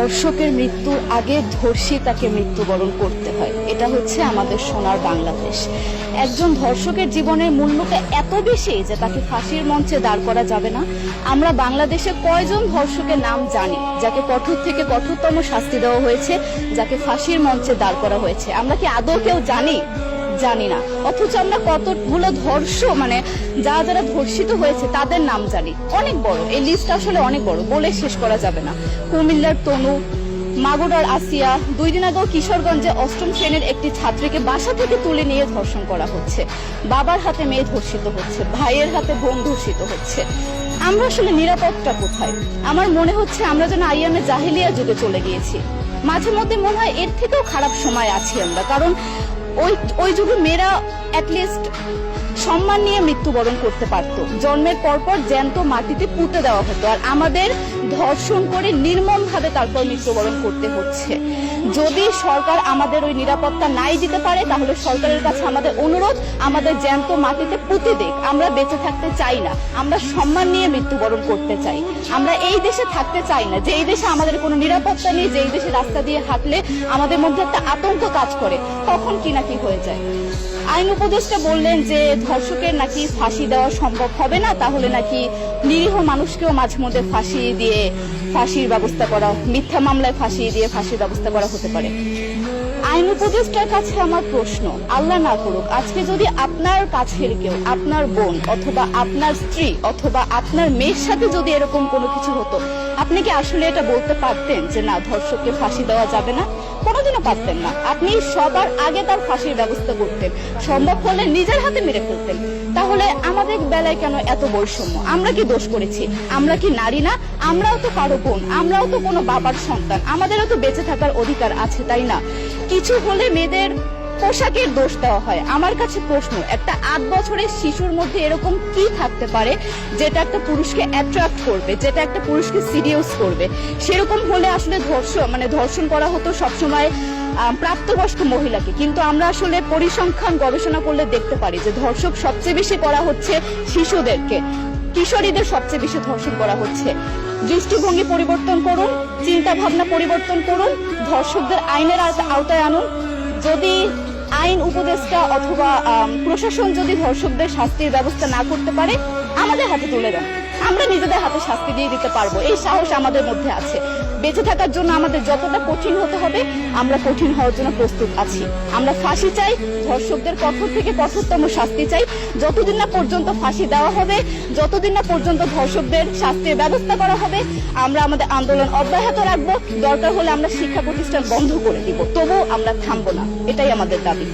ধর্ষকের মৃত্যুর আগে ধর্ষিতাকে মৃত্যুবরণ করতে হয়। এটা হচ্ছে আমাদের সোনার বাংলাদেশ। একজন ধর্ষকের জীবনের মূল্যটা এত বেশি যে তাকে ফাঁসির মঞ্চে দাঁড় করা যাবে না। আমরা বাংলাদেশে কয়জন ধর্ষকের নাম জানি যাকে কঠোর থেকে কঠোরতম শাস্তি দেওয়া হয়েছে, যাকে ফাঁসির মঞ্চে দাঁড় করা হয়েছে? আমরা কি আদৌ কেউ জানি না। অথচ আমরা কতগুলো যারা ধর্ষিত হয়েছে তাদের নাম জানি। অনেক বড় এই লিস্ট, আসলে অনেক বড়, বলে শেষ করা যাবে না। কুমিল্লার তনু, মাগুরার আসিয়া, 2 দিন আগেও কিশোরগঞ্জে 8ম শ্রেণীর একটি ছাত্রীকে বাসা থেকে তুলে নিয়ে ধর্ষণ করা হচ্ছে। বাবার হাতে মেয়ে ধর্ষিত হচ্ছে, ভাইয়ের হাতে বোন ধর্ষিত হচ্ছে। আমরা আসলে নিরাপদটা কোথায়? আমার মনে হচ্ছে আমরা যেন আইয়ামে জাহেলিয়া যুগে চলে গিয়েছি। মাঝে মধ্যে মনে হয় এর থেকেও খারাপ সময় আছি আমরা, কারণ ওই যুগে মেয়েরা অ্যাটলিস্ট সম্মান নিয়ে মৃত্যুবরণ করতে পারত। জন্মের পরপর জ্যান্ত মাটিতে পুঁতে দেওয়া হতো, আর আমাদের ধর্ষণ করে নির্মম ভাবে তারপর মৃত্যুবরণ করতে হচ্ছে। যদি সরকার আমাদের ওই নিরাপত্তা নাই দিতে পারে, তাহলে সরকারের কাছে আমাদের অনুরোধ, আমাদের জ্যান্ত মাটিতে পুঁতে দেখ। আমরা বেঁচে থাকতে চাই না, আমরা সম্মান নিয়ে মৃত্যুবরণ করতে চাই। আমরা এই দেশে থাকতে চাই না যে এই দেশে আমাদের কোনো নিরাপত্তা নেই, যে এই দেশে রাস্তা দিয়ে হাঁটলে আমাদের মধ্যে একটা আতঙ্ক কাজ করে, কখন কি না কি হয়ে যায়। আইন উপদেষ্টা বললেন যে ধর্ষকের নাকি ফাঁসি দেওয়া সম্ভব হবে না, তাহলে নাকি নিরীহ মানুষকেও মাঝে মধ্যে ফাঁসির ব্যবস্থা করা, মিথ্যা মামলায় ফাঁসি দিয়ে ফাঁসির ব্যবস্থা করা হতে পারে। আইন উপদেষ্টার কাছে আমার প্রশ্ন, আল্লাহ না করুক আজকে যদি আপনার কাছের কেউ, আপনার বোন অথবা আপনার স্ত্রী অথবা আপনার মেয়ের সাথে যদি এরকম কোনো কিছু হতো, আপনি কি আসলে এটা বলতে পারতেন যে না, ধর্ষককে ফাঁসি দেওয়া যাবে না? কোনোদিনও পারতেন না। আপনি সবার আগে তার ফাঁসির ব্যবস্থা করতেন, সম্ভব হলে নিজের হাতে মেরে ফেলতেন। তাহলে আমাদের বেলায় কেন এত বৈষম্য? আমরা কি দোষ করেছি? আমরা কি নারী না? আমরাও তো কারো বোন, আমরাও তো কোনো বাবার সন্তান, আমাদেরও তো বেঁচে থাকার অধিকার আছে, তাই না? কিছু হলে মেয়েদের পোশাকের দোষ দেওয়া হয়। আমার কাছে প্রশ্ন, একটা 8 বছরের শিশুর মধ্যে এরকম কি থাকতে পারে যেটা একটা পুরুষকে অ্যাট্রাক্ট করবে, যেটা একটা পুরুষকে সিরিয়াস করবে? সেরকম হলে আসলে ধর্ষণ করা হতো সবসময় প্রাপ্তবয়স্ক মহিলাকে। কিন্তু আমরা আসলে পরিসংখ্যান গবেষণা করলে দেখতে পারি যে ধর্ষক সবচেয়ে বেশি করা হচ্ছে শিশুদেরকে, কিশোরীদের সবচেয়ে বেশি ধর্ষণ করা হচ্ছে। দৃষ্টিভঙ্গি পরিবর্তন করুন, চিন্তা ভাবনা পরিবর্তন করুন, ধর্ষকদের আইনের আওতায় আনুন। যদি আইন উপদেষ্টা অথবা প্রশাসন যদি ধর্ষকদের শাস্তির ব্যবস্থা না করতে পারে, আমাদের হাতে তুলে দেন, আমরা নিজেদের হাতে শাস্তি দিয়ে দিতে পারবো। এই সাহস আমাদের মধ্যে আছে। বেঁচে থাকার জন্য আমাদের যতটা কঠিন হতে হবে, আমরা কঠিন হওয়ার জন্য প্রস্তুত আছি। আমরা ফাঁসি চাই, ধর্ষকদের কঠোর থেকে কঠোরতম শাস্তি চাই। যতদিন না পর্যন্ত ফাঁসি দেওয়া হবে, যতদিন না পর্যন্ত ধর্ষকদের শাস্তির ব্যবস্থা করা হবে, আমরা আমাদের আন্দোলন অব্যাহত রাখবো। দরকার হলে আমরা শিক্ষা প্রতিষ্ঠান বন্ধ করে দিব, তবুও আমরা থামবো না। এটাই আমাদের দাবি।